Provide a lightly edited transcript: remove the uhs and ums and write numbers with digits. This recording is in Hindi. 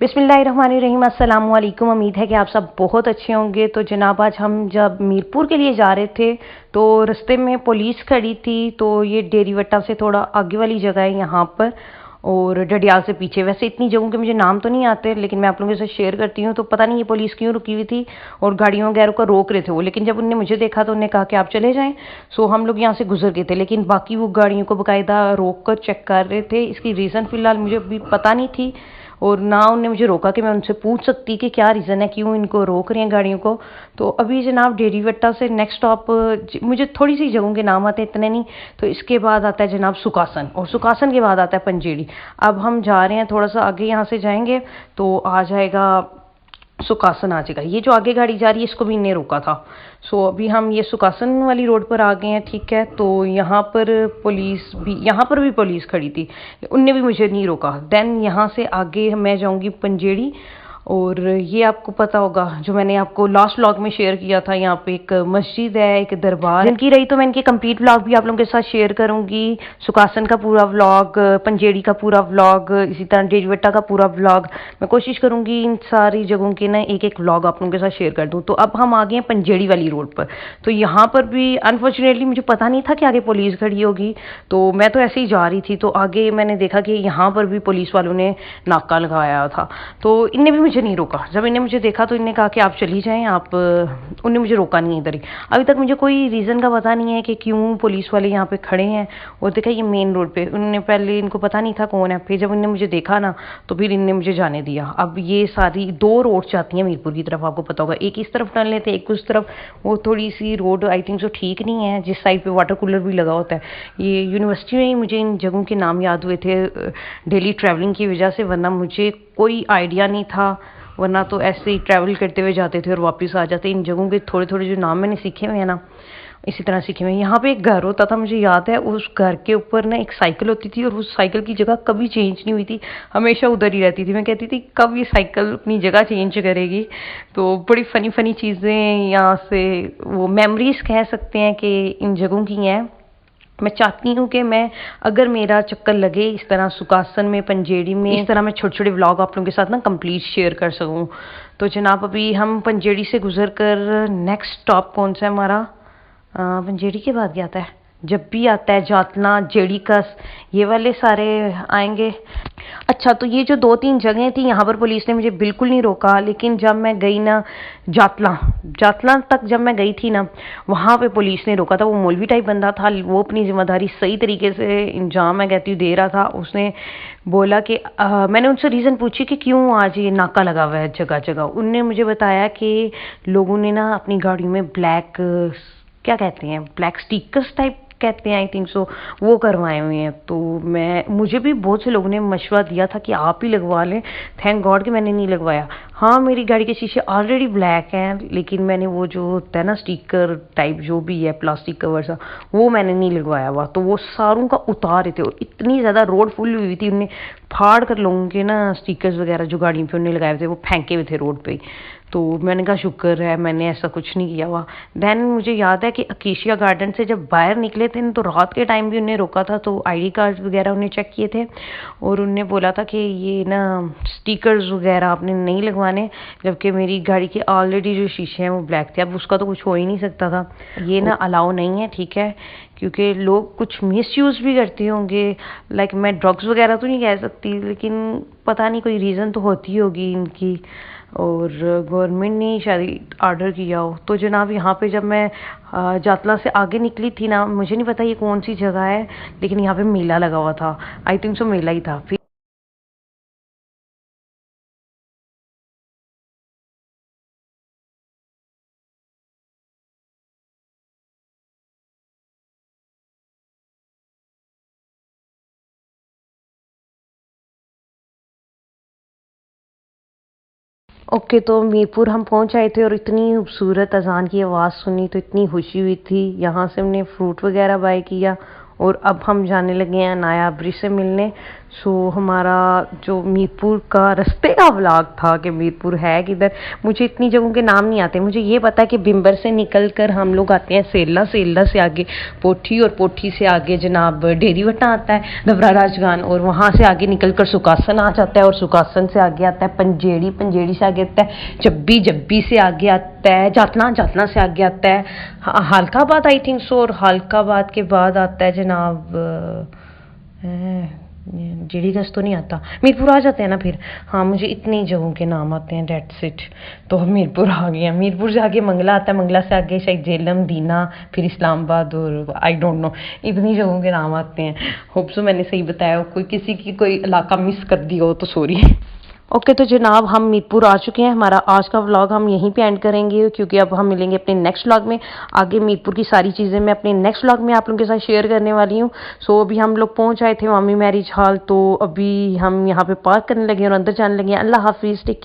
बिस्मिल्लाहिर्रहमानिर्रहीम, अस्सलाम वालेकुम। उम्मीद है कि आप सब बहुत अच्छे होंगे। तो जनाब, आज हम जब मीरपुर के लिए जा रहे थे तो रास्ते में पुलिस खड़ी थी। तो ये डेरी वट्टा से थोड़ा आगे वाली जगह है यहाँ पर, और डडियाल से पीछे। वैसे इतनी जगहों के मुझे नाम तो नहीं आते, लेकिन मैं आप लोगों से शेयर करती हूँ। तो पता नहीं ये पुलिस क्यों रुकी हुई थी और गाड़ियों वगैरह को रोक रहे थे वो, लेकिन जब उन्होंने मुझे देखा तो उन्होंने कहा कि आप चले जाएं। सो हम लोग यहाँ से गुजर गए थे, लेकिन बाकी वो गाड़ियों को बाकायदा रोक कर चेक कर रहे थे। इसकी रीज़न फ़िलहाल मुझे अभी पता नहीं थी, और ना उनने मुझे रोका कि मैं उनसे पूछ सकती कि क्या रीज़न है, क्यों इनको रोक रहे हैं गाड़ियों को। तो अभी जनाब डेरी वट्टा से नेक्स्ट स्टॉप, मुझे थोड़ी सी जगहों के नाम आते हैं, इतने नहीं। तो इसके बाद आता है जनाब सुकासन, और सुकासन के बाद आता है पंजेड़ी। अब हम जा रहे हैं, थोड़ा सा आगे यहाँ से जाएंगे तो आ जाएगा सुकासन आ जाएगा। ये जो आगे गाड़ी जा रही है इसको भी इन्हें रोका था। सो अभी हम ये सुकासन वाली रोड पर आ गए हैं, ठीक है। तो यहाँ पर भी पुलिस खड़ी थी, उनने भी मुझे नहीं रोका। देन यहाँ से आगे मैं जाऊँगी पंजेड़ी, और ये आपको पता होगा जो मैंने आपको लास्ट व्लॉग में शेयर किया था, यहाँ पे एक मस्जिद है, एक दरबार। जिनकी रही तो मैं इनके कंप्लीट व्लॉग भी आप लोगों के साथ शेयर करूंगी। सुकासन का पूरा व्लॉग, पंजेड़ी का पूरा व्लॉग, इसी तरह डेरी वट्टा का पूरा व्लॉग। मैं कोशिश करूंगी इन सारी जगहों के ना एक एक व्लॉग आप लोगों के साथ शेयर कर दूं। तो अब हम आ गए हैं पंजेड़ी वाली रोड पर। तो यहाँ पर भी अनफॉर्चुनेटली मुझे पता नहीं था कि आगे पुलिस खड़ी होगी, तो मैं तो ऐसे ही जा रही थी। तो आगे मैंने देखा कि यहाँ पर भी पुलिस वालों ने नाका लगाया था। तो इनने भी मुझे नहीं रोका। जब इन्हें मुझे देखा तो इन्हें कहा कि आप चली जाएं, आप उनने मुझे रोका नहीं इधर ही। अभी तक मुझे कोई रीज़न का पता नहीं है कि क्यों पुलिस वाले यहाँ पे खड़े हैं। और देखा ये मेन रोड पे, उन्होंने पहले इनको पता नहीं था कौन है, फिर जब उन्होंने मुझे देखा ना तो फिर इनने मुझे जाने दिया। अब ये सारी दो रोड जाती हैं मीरपुर की तरफ, आपको पता होगा। एक इस तरफ टर्न लेते हैं, एक उस तरफ। वो थोड़ी सी रोड आई थिंक सो ठीक नहीं है, जिस साइड पे वाटर कूलर भी लगा होता है। ये यूनिवर्सिटी में ही मुझे इन जगहों के नाम याद हुए थे डेली ट्रैवलिंग की वजह से, वरना मुझे कोई आइडिया नहीं था। वरना तो ऐसे ही ट्रैवल करते हुए जाते थे और वापस आ जाते। इन जगहों के थोड़े थोड़े जो नाम मैंने सीखे हुए हैं ना, इसी तरह सीखे हुए हैं। यहाँ पे एक घर होता था, मुझे याद है, उस घर के ऊपर ना एक साइकिल होती थी, और उस साइकिल की जगह कभी चेंज नहीं हुई थी, हमेशा उधर ही रहती थी। मैं कहती थी कब ये साइकिल अपनी जगह चेंज करेगी। तो बड़ी फ़नी फ़नी चीज़ें यहाँ से, वो मेमोरीज कह सकते हैं कि इन जगहों की हैं। मैं चाहती हूँ कि मैं, अगर मेरा चक्कर लगे इस तरह सुकासन में, पंजेड़ी में, इस तरह मैं छोटे छोटे व्लॉग आप लोगों के साथ ना कंप्लीट शेयर कर सकूँ। तो जनाब अभी हम पंजेड़ी से गुजर कर, नेक्स्ट स्टॉप कौन सा है हमारा, पंजेड़ी के बाद क्या आता है, जब भी आता है जातना, जेड़ी कस, ये वाले सारे आएंगे। अच्छा, तो ये जो दो तीन जगह थी यहाँ पर पुलिस ने मुझे बिल्कुल नहीं रोका, लेकिन जब मैं गई ना जातला जातला तक जब मैं गई थी ना, वहाँ पे पुलिस ने रोका था। वो मौलवी टाइप बंदा था, वो अपनी जिम्मेदारी सही तरीके से इंजाम मैं कहती हूँ दे रहा था। उसने बोला कि मैंने उनसे रीज़न पूछी कि क्यों आज ये नाका लगा हुआ है जगह जगह। उनने मुझे बताया कि लोगों ने ना अपनी गाड़ियों में ब्लैक, क्या कहते हैं, ब्लैक स्टिकर्स टाइप कहते हैं आई थिंक सो, वो करवाए हुए हैं। तो मुझे भी बहुत से लोगों ने मशवरा दिया था कि आप ही लगवा लें। थैंक गॉड कि मैंने नहीं लगवाया। हाँ, मेरी गाड़ी के शीशे ऑलरेडी ब्लैक हैं, लेकिन मैंने वो जो होता है ना स्टिकर टाइप जो भी है, प्लास्टिक कवर सा, वो मैंने नहीं लगवाया हुआ। तो वो सारों का उतार रहे थे, और इतनी ज़्यादा रोड फुल हुई थी, उन्हें फाड़ कर लोगों के ना स्टिकर्स वगैरह जो गाड़ियों पे उन्हें लगाए हुए थे वो फेंके हुए थे रोड पे। तो मैंने कहा शुक्र है मैंने ऐसा कुछ नहीं किया हुआ। देन मुझे याद है कि अकेशिया गार्डन से जब बाहर निकले थे तो रात के टाइम भी उन्हें रोका था, तो आईडी कार्ड वगैरह उन्हें चेक किए थे, और उनने बोला था कि ये ना स्टिकर्स वगैरह आपने नहीं लगवाने, जबकि मेरी गाड़ी के ऑलरेडी जो शीशे हैं वो ब्लैक थे। अब उसका तो कुछ हो ही नहीं सकता था, ये ना अलाउ नहीं है, ठीक है, क्योंकि लोग कुछ मिसयूज़ भी करते होंगे। लाइक मैं ड्रग्स वगैरह तो नहीं कह सकती, लेकिन पता नहीं कोई रीज़न तो होती होगी इनकी, और गवर्नमेंट ने शायद ऑर्डर किया हो। तो जनाब यहाँ पे जब मैं जातला से आगे निकली थी ना, मुझे नहीं पता ये कौन सी जगह है, लेकिन यहाँ पे मेला लगा हुआ था, आई थिंक सो मेला ही था। फिर ओके, तो मीरपुर हम पहुंच आए थे, और इतनी खूबसूरत अजान की आवाज़ सुनी तो इतनी खुशी हुई थी। यहाँ से हमने फ्रूट वगैरह बाय किया, और अब हम जाने लगे हैं नायाबरी से मिलने। सो हमारा जो मीरपुर का रास्ते का व्लॉग था कि मीरपुर है किधर, मुझे इतनी जगहों के नाम नहीं आते। मुझे ये पता है कि बिम्बर से निकल कर हम लोग आते हैं सेला, सेला से आगे पोठी, और पोठी से आगे जनाब डेरी वटा आता है दबरा राजगान, और वहाँ से आगे निकल कर सुकासन आ जाता है, और सुकासन से आगे आता है पंजेड़ी, पंजेड़ी से आगे आता है जब्बी, जब्बी से आगे आता है जातना, जातना से आगे आता है हालकाबाद आई थिंक सो, और हालकाबाद के बाद आता है जनाब जेडी गज तो नहीं आता, मीरपुर आ जाते हैं ना फिर। हाँ मुझे इतनी जगहों के नाम आते हैं, डेट्स इट। तो हम मीरपुर आ गए हैं। मीरपुर से आगे मंगला आता है, मंगला से आगे शायद जेलम, दीना, फिर इस्लामाबाद, और आई डोंट नो, इतनी जगहों के नाम आते हैं। होप सो मैंने सही बताया हो, कोई किसी की कोई इलाका मिस कर दिया हो तो सॉरी। ओके तो जनाब हम मीरपुर आ चुके हैं। हमारा आज का व्लॉग हम यहीं पे एंड करेंगे, क्योंकि अब हम मिलेंगे अपने नेक्स्ट व्लॉग में। आगे मीरपुर की सारी चीज़ें मैं अपने नेक्स्ट व्लॉग में आप लोगों के साथ शेयर करने वाली हूँ। सो अभी हम लोग पहुँच आए थे मामी मैरिज हॉल, तो अभी हम यहाँ पे पार्क करने लगे और अंदर जाने लगे हैं। अल्लाह हाफिज़, टेक केयर।